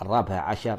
14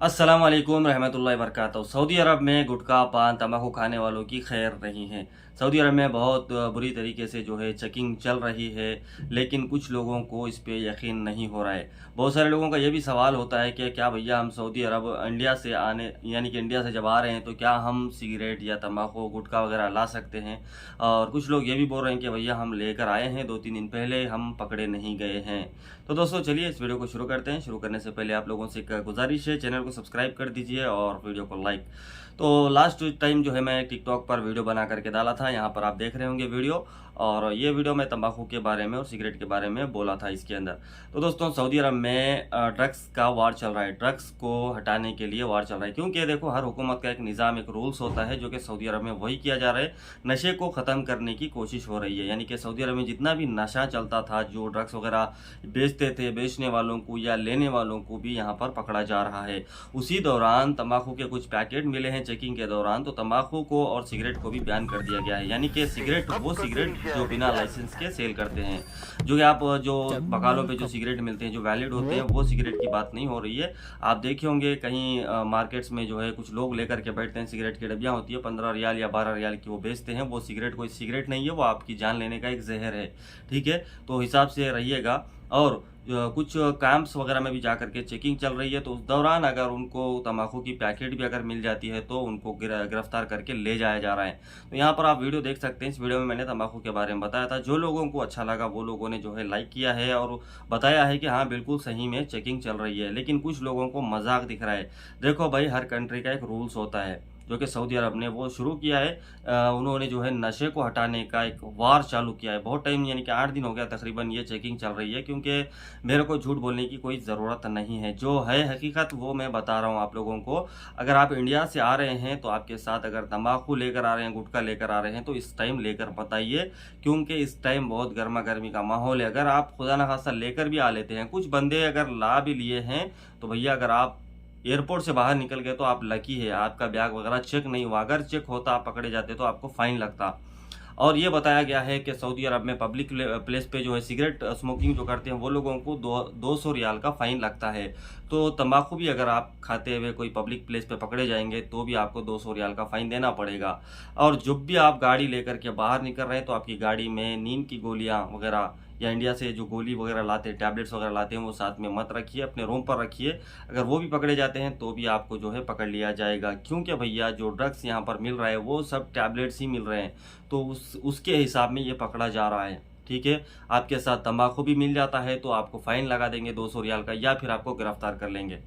अस्सलाम वालेकुम रहमतुल्लाहि वबरकातुहू। सऊदी अरब में गुटखा पान तंबाकू खाने वालों की खैर नहीं है। सऊदी अरब में बहुत बुरी तरीके से जो है चेकिंग चल रही है, लेकिन कुछ लोगों को इस पे यकीन नहीं हो रहा है। बहुत सारे लोगों का ये भी सवाल होता है कि क्या भैया हम सऊदी अरब इंडिया से आने यानी कि इंडिया से जब आ रहे हैं तो क्या हम सिगरेट या तंबाकू गुटखा वगैरह ला सकते हैं। और कुछ लोग ये भी बोल रहे हैं कि भैया हम लेकर आए हैं, 2-3 दिन पहले हम पकड़े नहीं गए हैं। तो दोस्तों चलिए इस वीडियो को शुरू करते हैं। शुरू करने से पहले आप लोगों से एक गुजारिश है, चैनल को सब्सक्राइब कर दीजिए और वीडियो को लाइक। तो लास्ट टाइम जो है मैं टिकटॉक पर वीडियो बना करके डाला था, यहाँ पर आप देख रहे होंगे वीडियो। और ये वीडियो मैं तंबाकू के बारे में और सिगरेट के बारे में बोला था इसके अंदर। तो दोस्तों सऊदी अरब में ड्रग्स का वार चल रहा है, ड्रग्स को हटाने के लिए वार चल रहा है। क्योंकि देखो हर हुकूमत का एक निज़ाम, एक रूल्स होता है, जो कि सऊदी अरब में वही किया जा रहा है। नशे को ख़त्म करने की कोशिश हो रही है, यानी कि सऊदी अरब में जितना भी नशा चलता था, जो ड्रग्स वगैरह बेचते थे, बेचने वालों को या लेने वालों को भी यहाँ पर पकड़ा जा रहा है। उसी दौरान तंबाकू के कुछ पैकेट मिले हैं चेकिंग के दौरान, तो तंबाकू को और सिगरेट को भी बैन कर दिया गया है। यानी कि सिगरेट वो सिगरेट जो बिना लाइसेंस के सेल करते हैं, जो कि आप जो बकालों पे जो सिगरेट मिलते हैं जो वैलिड होते हैं, वो सिगरेट की बात नहीं हो रही है। आप देखे होंगे कहीं मार्केट्स में जो है कुछ लोग लेकर के बैठते हैं, सिगरेट की डब्बियाँ होती है 15 रियाल या 12 रियाल की, वो बेचते हैं। वो सिगरेट कोई सिगरेट नहीं है, वो आपकी जान लेने का एक जहर है। ठीक है, तो हिसाब से रहिएगा। और कुछ कैंप्स वगैरह में भी जा करके चेकिंग चल रही है, तो उस दौरान अगर उनको तंबाकू की पैकेट भी अगर मिल जाती है तो उनको गिरफ्तार करके ले जाया जा रहा है। तो यहाँ पर आप वीडियो देख सकते हैं। इस वीडियो में मैंने तंबाकू के बारे में बताया था। जो लोगों को अच्छा लगा वो लोगों ने जो है लाइक किया है और बताया है कि हाँ बिल्कुल सही में चेकिंग चल रही है। लेकिन कुछ लोगों को मजाक दिख रहा है। देखो भाई, हर कंट्री का एक रूल्स होता है, जो कि सऊदी अरब ने वो शुरू किया है। उन्होंने जो है नशे को हटाने का एक वार चालू किया है। बहुत टाइम यानी कि 8 दिन हो गया तकरीबन ये चेकिंग चल रही है, क्योंकि मेरे को झूठ बोलने की कोई ज़रूरत नहीं है। जो है हकीकत वो मैं बता रहा हूँ आप लोगों को। अगर आप इंडिया से आ रहे हैं तो आपके साथ अगर तंबाकू लेकर आ रहे हैं, गुटखा लेकर आ रहे हैं, तो इस टाइम लेकर मत आइए, क्योंकि इस टाइम बहुत गर्मा गर्मी का माहौल है। अगर आप खुदा न खास्ता लेकर भी आ लेते हैं, कुछ बंदे अगर ला भी लिए हैं, तो भैया अगर आप एयरपोर्ट से बाहर निकल गए तो आप लकी है, आपका बैग वगैरह चेक नहीं हुआ। अगर चेक होता, आप पकड़े जाते, तो आपको फाइन लगता। और ये बताया गया है कि सऊदी अरब में पब्लिक प्लेस पे जो है सिगरेट स्मोकिंग जो करते हैं वो लोगों को 200 रियाल का फ़ाइन लगता है। तो तंबाकू भी अगर आप खाते हुए कोई पब्लिक प्लेस पे पकड़े जाएंगे तो भी आपको 200 रियाल का फ़ाइन देना पड़ेगा। और जब भी आप गाड़ी लेकर के बाहर निकल रहे हैं तो आपकी गाड़ी में नींद की गोलियाँ वगैरह या इंडिया से जो गोली वगैरह लाते हैं, टैबलेट्स वगैरह लाते हैं, वो साथ में मत रखिए, अपने रूम पर रखिए। अगर वो भी पकड़े जाते हैं तो भी आपको जो है पकड़ लिया जाएगा, क्योंकि भैया जो ड्रग्स यहाँ पर मिल रहा है वो सब टैबलेट्स ही मिल रहे हैं, तो उसके हिसाब में ये पकड़ा जा रहा है। ठीक है, आपके साथ तंबाकू भी मिल जाता है तो आपको फ़ाइन लगा देंगे 200 रियाल का, या फिर आपको गिरफ्तार कर लेंगे।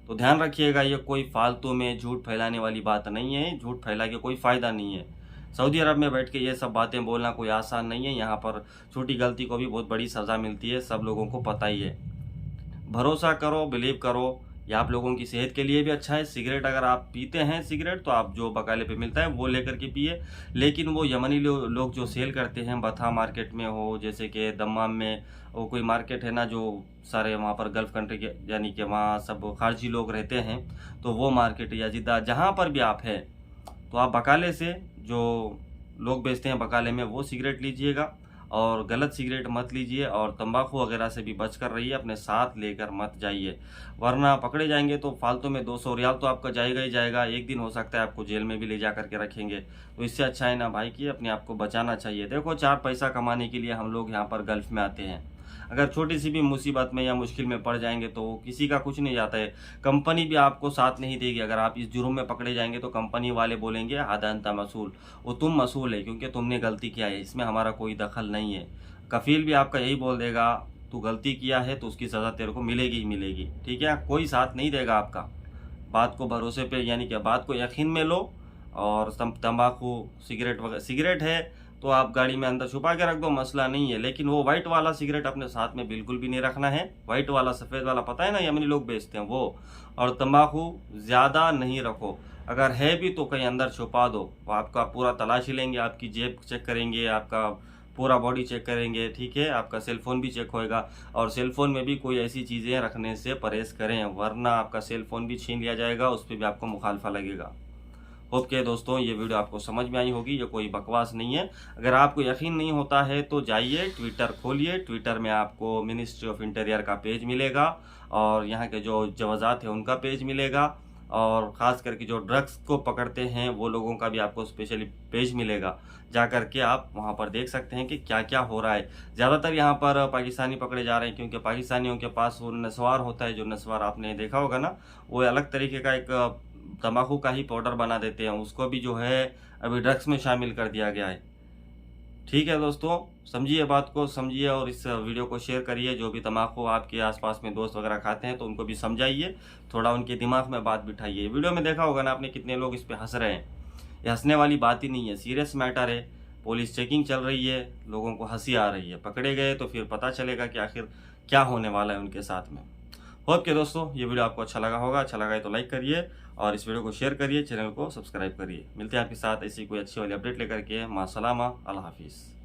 तो ध्यान रखिएगा, ये कोई फालतू में झूठ फैलाने वाली बात नहीं है। झूठ फैला के कोई फ़ायदा नहीं है। सऊदी अरब में बैठ के ये सब बातें बोलना कोई आसान नहीं है। यहाँ पर छोटी गलती को भी बहुत बड़ी सज़ा मिलती है, सब लोगों को पता ही है। भरोसा करो, बिलीव करो, ये आप लोगों की सेहत के लिए भी अच्छा है। सिगरेट अगर आप पीते हैं सिगरेट, तो आप जो बकाले पे मिलता है वो लेकर के पिए। लेकिन वो यमनी लोग जो सेल करते हैं, बथा मार्केट में हो, जैसे कि दम्माम में वो कोई मार्केट है ना, जो सारे वहाँ पर गल्फ़ कंट्री के यानी कि वहाँ सब खारजी लोग रहते हैं, तो वो मार्केट या जिद्दा जहाँ पर भी आप है, तो आप बकाले से जो लोग बेचते हैं बकाले में वो सिगरेट लीजिएगा, और गलत सिगरेट मत लीजिए। और तंबाकू वगैरह से भी बच कर रहिए, अपने साथ लेकर मत जाइए, वरना पकड़े जाएंगे तो फालतू में 200 रियाल तो आपका जाएगा ही जाएगा। एक दिन हो सकता है आपको जेल में भी ले जा करके रखेंगे। तो इससे अच्छा है ना भाई कि अपने आप को बचाना चाहिए। देखो 4 पैसा कमाने के लिए हम लोग यहाँ पर गल्फ़ में आते हैं। अगर छोटी सी भी मुसीबत में या मुश्किल में पड़ जाएंगे तो किसी का कुछ नहीं जाता है। कंपनी भी आपको साथ नहीं देगी। अगर आप इस जुर्म में पकड़े जाएंगे तो कंपनी वाले बोलेंगे हादा अंता मसूल, वो तुम मसूल है क्योंकि तुमने गलती किया है, इसमें हमारा कोई दखल नहीं है। कफील भी आपका यही बोल देगा, तू गलती किया है तो उसकी सज़ा तेरे को मिलेगी ही मिलेगी। ठीक है, कोई साथ नहीं देगा आपका। बात को भरोसे पे यानी कि बात को यकीन में लो। और तंबाकू सिगरेट वगैरह, सिगरेट है तो आप गाड़ी में अंदर छुपा के रख दो, मसला नहीं है। लेकिन वो वाइट वाला सिगरेट अपने साथ में बिल्कुल भी नहीं रखना है। वाइट वाला, सफ़ेद वाला, पता है ना, यमनी लोग बेचते हैं वो। और तंबाकू ज़्यादा नहीं रखो। अगर है भी तो कहीं अंदर छुपा दो। वो आपका पूरा तलाशी लेंगे, आपकी जेब चेक करेंगे, आपका पूरा बॉडी चेक करेंगे, ठीक है, आपका सेलफोन भी चेक होएगा। और सेलफोन में भी कोई ऐसी चीज़ें रखने से परहेज़ करें, वरना आपका सेलफोन भी छीन लिया जाएगा, उस पर भी आपको मुखालफा लगेगा। होप के दोस्तों ये वीडियो आपको समझ में आई होगी, ये कोई बकवास नहीं है। अगर आपको यकीन नहीं होता है तो जाइए ट्विटर खोलिए, ट्विटर में आपको मिनिस्ट्री ऑफ इंटीरियर का पेज मिलेगा और यहाँ के जो जवाजात हैं उनका पेज मिलेगा, और ख़ास करके जो ड्रग्स को पकड़ते हैं वो लोगों का भी आपको स्पेशली पेज मिलेगा। जा कर के आप वहाँ पर देख सकते हैं कि क्या क्या हो रहा है। ज़्यादातर यहाँ पर पाकिस्तानी पकड़े जा रहे हैं, क्योंकि पाकिस्तानियों के पास वो नस्वार होता है, जो नस्वार आपने देखा होगा ना, वो अलग तरीके का एक तम्बाकू का ही पाउडर बना देते हैं, उसको भी जो है अभी ड्रग्स में शामिल कर दिया गया है। ठीक है दोस्तों, समझिए बात को, समझिए और इस वीडियो को शेयर करिए। जो भी तम्बाकू आपके आसपास में दोस्त वगैरह खाते हैं तो उनको भी समझाइए, थोड़ा उनके दिमाग में बात बिठाइए। वीडियो में देखा होगा ना आपने कितने लोग इस पे हंस रहे हैं। ये हंसने वाली बात ही नहीं है, सीरियस मैटर है। पुलिस चेकिंग चल रही है, लोगों को हंसी आ रही है, पकड़े गए तो फिर पता चलेगा कि आखिर क्या होने वाला है उनके साथ में। होप के दोस्तों ये वीडियो आपको अच्छा लगा होगा, अच्छा लगा है तो लाइक करिए और इस वीडियो को शेयर करिए, चैनल को सब्सक्राइब करिए। मिलते हैं आपके साथ ऐसी कोई अच्छी वाली अपडेट लेकर के। मां सलामा, अल्लाह हाफिज़।